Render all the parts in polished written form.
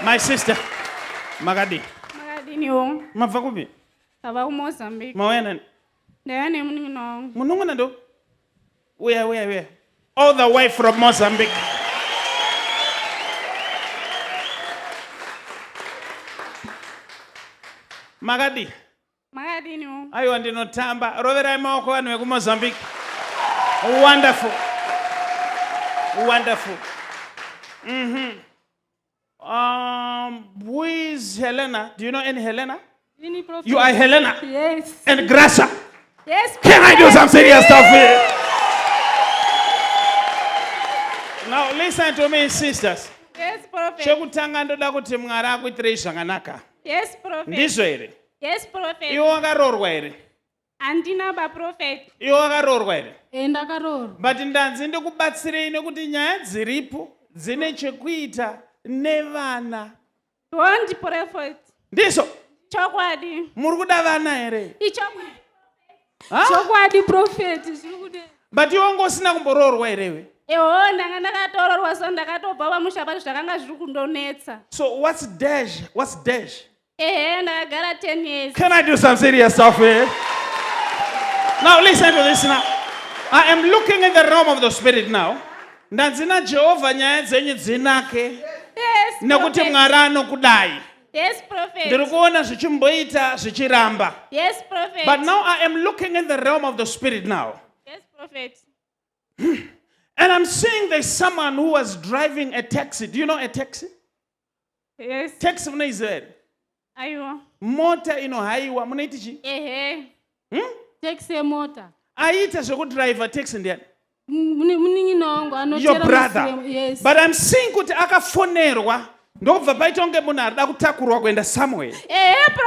My sister, Magadi. Makadini wong. Mabva kupi? Ava ku Mozambique. Mawena. Ndayani muningino. Munungana ndo? Where? All the way from Mozambique. Magadi. Makadini wong. Aiwa ndinotamba. Roverai maoko vanhu veku Mozambique. Wonderful. Who is Helena? Do you know any Helena? Ini prophet. You are Helena. Yes. And Gracia. Yes. Can I do some serious stuff here? Now listen to me, sisters. Yes, prophet. Chekutanga ndoda kuti Mwari akuitirei zvakanaka. Yes, prophet. Ndizvo here? Yes, prophet. Iwe wakaroorwa here? Andina ba prophet. Iwe wakaroorwa here? Ndakarorwa. But ndanzi ndikubatsirei nekuti nyaya dziripo dzine chekuita nevana. Don't prophet. Ndizvo? Chokwadi. Muri kuda vana here? Ichokwadi. Huh? Chokwadi prophet. But iwe wanga usina kumboroorwa here? Eho ndanga ndakatororwa so ndakatobva pamushabato zvakanga zviri kundonetsa. So what's dash? Ehe ndakagara 10 years. Can I do some serious stuff here? Now listen to this now. I am looking in the realm of the spirit now. Ndanzina Jehovah nyaya dzenyu dzinake. Yes, Nekuti prophet. Mwari anokudai. Yes, prophet. Ndiri kuona zvichimboita zvichiramba. Yes, prophet. But now I am looking in the realm of the spirit now. Yes, prophet. And I'm seeing there's someone who was driving a taxi. Do you know a taxi? Yes. Taxi munoiziva. Aiwa. Mota inohaiwa munoiti chi? Ehe. Taxi mota. Aita zvekudriver taxi ndiani? Muningino wangu anochera. Your brother. Yes. But I'm seeing kuti akafonerwa ndokubva paita kunge munhu arida kutakurwa kuenda somewhere.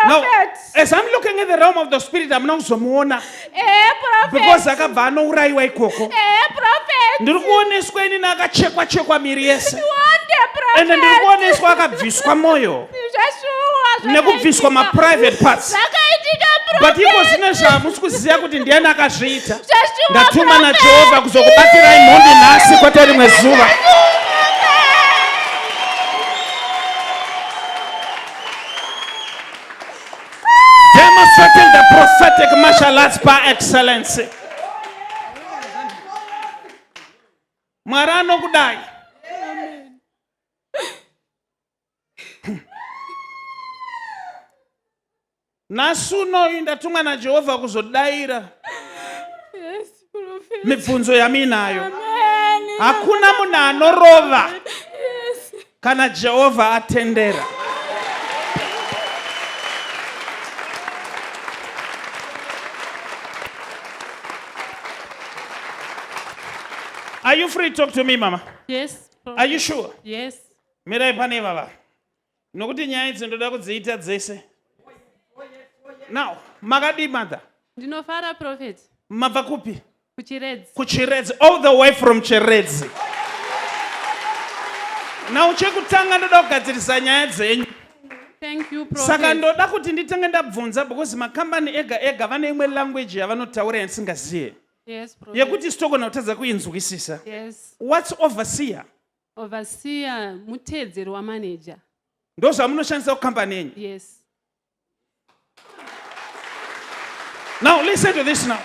Now, Prophet. as I'm looking in the realm of the spirit, I'm not kuzomuona Prophet. because akabva anourayiwa ikoko. Prophet. Ndiri kuoneswa inini akachekwa miri yese. Prophet. And ndiri kuoneswa akabviswa moyo nekubviswa ma-private parts. But iko zvine zvamusi kuziva kuti ndiani akazviita. Ndatuma naJehovha kuzokubatirai mhondi nhasi kwete rimwe zuva. Demonstrating the prophetic martial arts par excellence. Mwari anokudai. Nhasi unoyu ndatumwa naJehovha kuzodaira Yes, prophet. mibvunzo yaminayo. Amen. Hakuna munhu anorova Yes. kana Jehovha atendera. Are you free to talk to me, Mama? Yes. Are you sure? Yes. Mirai pane baba. Nokuti nyaya idzi ndoda kudziita dzese. Now, Magadi mother. Ndinofara prophet. Mabva kupi? Kuchiredzi. Kuchiredzi. All the way from Chiredzi. Now, chekutanga ndoda kugadzirisa nyaya dzenyu. Thank you, prophet. Saka ndoda kuti nditange ndabvunza because makambani ega vane imwe language yavanotaura yandisingaziye. Yes, prophet. Yekuti sitogona kutadza kuinzwisisa. Yes. What's overseer? Overseer mutedzeri wa manager. Ndo zvamunoshandisa kukambani yenyu. Yes. Now listen to this now.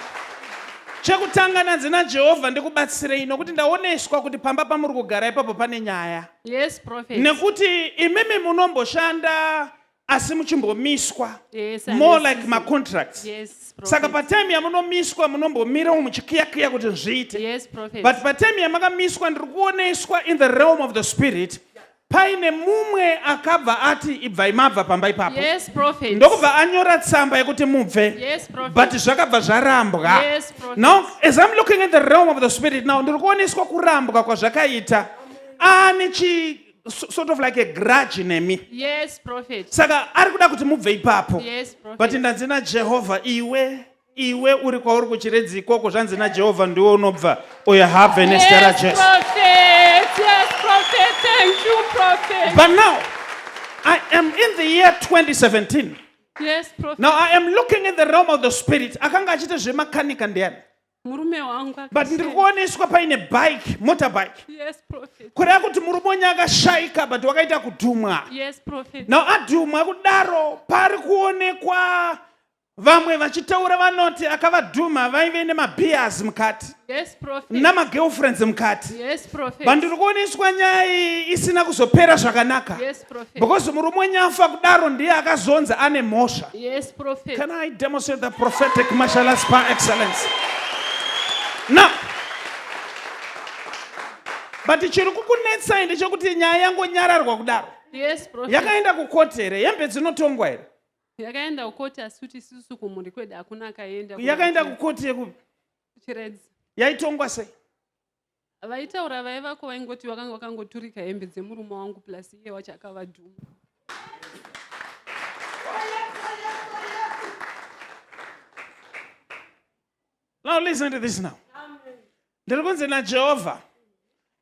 Chekutanga nanzi naJehovha ndikubatsirei nokuti ndaoneswa kuti pamba pamuri kugara ipapo pane nyaya. Yes, prophet. Nekuti imimi munomboshanda asi muchimbomiswa. Yes. More like my contracts. Yes, prophet. Saka patime yamunomiswa munombomira muchikiyakiya kuti zviite. Yes, prophet. But patime yamakamiswa ndiri kuoneswa in the realm of the spirit. Paine mumwe akabva ati ibvai mabva pamba ipapo. Yes, prophet. Ndokubva anyora tsamba yekuti mubve. Yes, prophet. But zvakabva zvarambwa. Yes, prophet. Now, as I'm looking at the realm of the spirit now, ndiri kuoneswa kurambwa kwazvakaita. Ane sort of like a grudge nemi. Yes, prophet. Saka ari kuda kuti mubve ipapo. Yes, prophet. But ndanzi naJehovha iwe uri kwauri kuchiredzi ikoko zvanzi naJehovha ndiwe unobva uye have nestera Yes, Jesu. prophet. Yes, prophet. Thank you, prophet. But now, I am in the year 2017. Yes, prophet. Now I am looking in the realm of the spirit. Akanga achita zvemakanika ndiani? murume wangu but ndiri kuoneswa paine bike, motorbike. Yes, prophet. Kureva kuti murume akashaika but wakaita kudhumwa. Yes, prophet. Now adhumwa kudaro pari kuonekwa vamwe vachitaura vanoti akavadhuma vaive nemabhias mukati. Yes, prophet. Namagirlfriends mukati. Yes, prophet. But ndiri kuoneswa nyaya isina kuzopera zvakanaka. Yes, prophet. Because murume afa kudaro ndiye akazonza ane mhosva. Yes, prophet. Can I demonstrate the prophetic martial arts par excellence? Now, but chiri kukunetsa ndechekuti nyaya yangonyararwa kudaro. Yes, prophet. Yakaenda kukotere, hembe dzinotongwa here. Yakaenda kukoti asuti sisi kumuri kwedu hakuna akaenda. Yakaenda kukoti yekupi? Chiredzi. Yaitongwa sei? Vaitaura vaivako vaingoti vakangoturika hembe dzemurume wangu plus iye wacho akavadhuma. Now listen to this now. Ndiri kunzi naJehovha.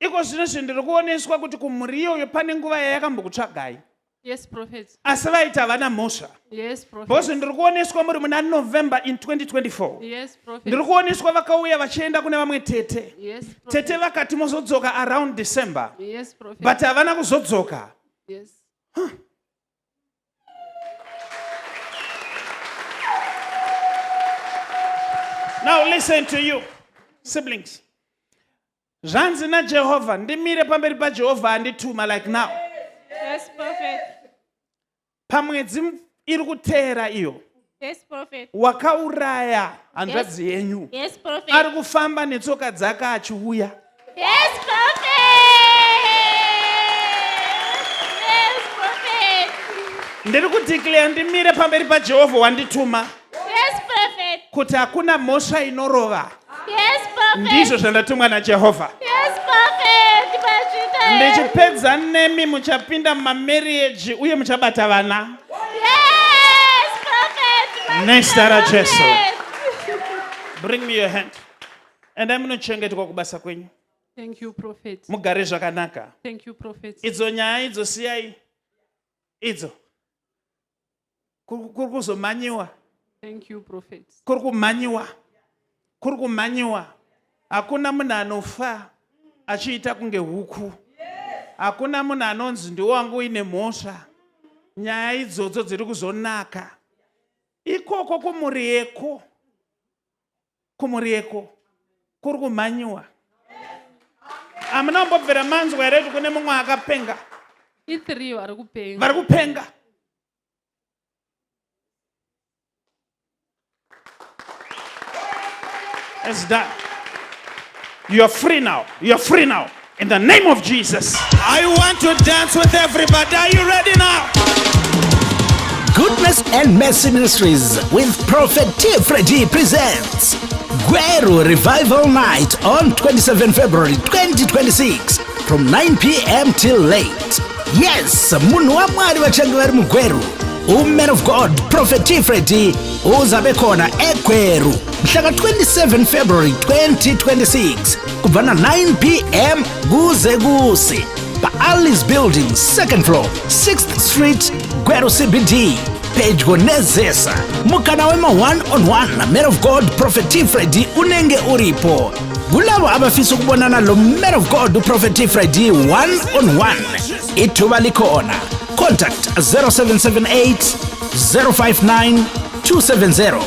Iko zvino zvindiri kuoneswa kuti kumuri iyoyo pane nguva yayakambokutsvagai. Yes, prophet. Asi vaita havana mhosva. Yes, prophet. Because ndiri kuoneswa muri muna November in 2024. Yes, prophet. Ndiri kuoneswa vakauya vachienda kune vamwe tete. Yes, prophet. Tete vakati mozodzoka around December. Yes, prophet. But havana kuzodzoka. Yes. Now listen to you, siblings. Zvanzi naJehovha, ndimire pamberi paJehovha andituma like now. Yes, prophet. Pamwedzi iri kuteera iyo. Yes, prophet. Wakauraya hanzvadzi yenyu. Yes, prophet. Ari kufamba netsoka dzake achiuya. Yes, prophet. Yes, prophet. Ndiri kudeclare ndimire pamberi paJehovha wandituma. Yes, prophet. Kuti hakuna mhosva inorova. Yes, prophet. Ndizvo zvandatumwa naJehovha. Yes, prophet. Bachita. Ndichipedza nemi muchapinda mumarriage uye muchabata vana. Yes, prophet. Nezita raJesu. Bring me your hand. And I'm going to chengetwa kubasa kwenyu. Thank you, prophet. Mugare zvakanaka. Thank you, prophet. Idzo nyaya idzo siyai. Idzo. Kuri kuzomanyiwa. Thank you, prophet. Kuri kumanyiwa. Kuri kumanyiwa. Hakuna munhu anofa achiita kunge huku. Hakuna munhu anonzi ndiwangu ine mhosva. Nyaya idzodzo dziri kuzonaka. Ikoko kumurieko. Kumurieko. Kuri kumanyiwa. Amuna mbobvera manzwa here kuti kune mumwe akapenga. I3 vari kupenga. Vari kupenga. It's done. You're free now. You're free now. In the name of Jesus. I want to dance with everybody. Are you ready now? Goodness and Mercy Ministries with Prophet T. Freddy presents Gweru Revival Night on 27 February 2026 from 9 p.m. till late. Yes, munhu wa Mwari vachange vari mugweru. Man of God, Prophet T. Freddy uzabe khona eGweru mhlaka 27 February 2026 kubva na 9 p.m. kuze kuse pa-Alice Building, 2nd floor, 6th Street, Gweru CBD, pedyo nezesa. Mukana wema one-on-one na Man of God, Prophet T. Freddy unenge uripo. Kulabo abafisa ukubonana lo Man of God, Prophet T. Freddy one-on-one, ithuba likhona. Contact 0778 059 270,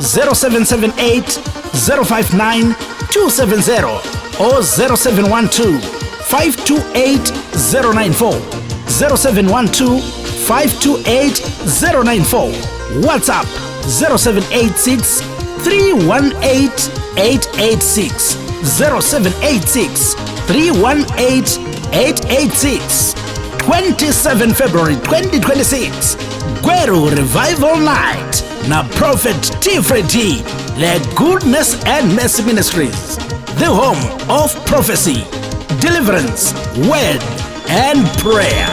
0778 059 270 or 0712 528 094, 0712 528 094. WhatsApp 0786 318 886, 0786 318 886. 27 February 2026, Gweru Revival Night na Prophet T. Freddy, the Goodness and Mercy Ministries, the home of prophecy, deliverance, word and prayer.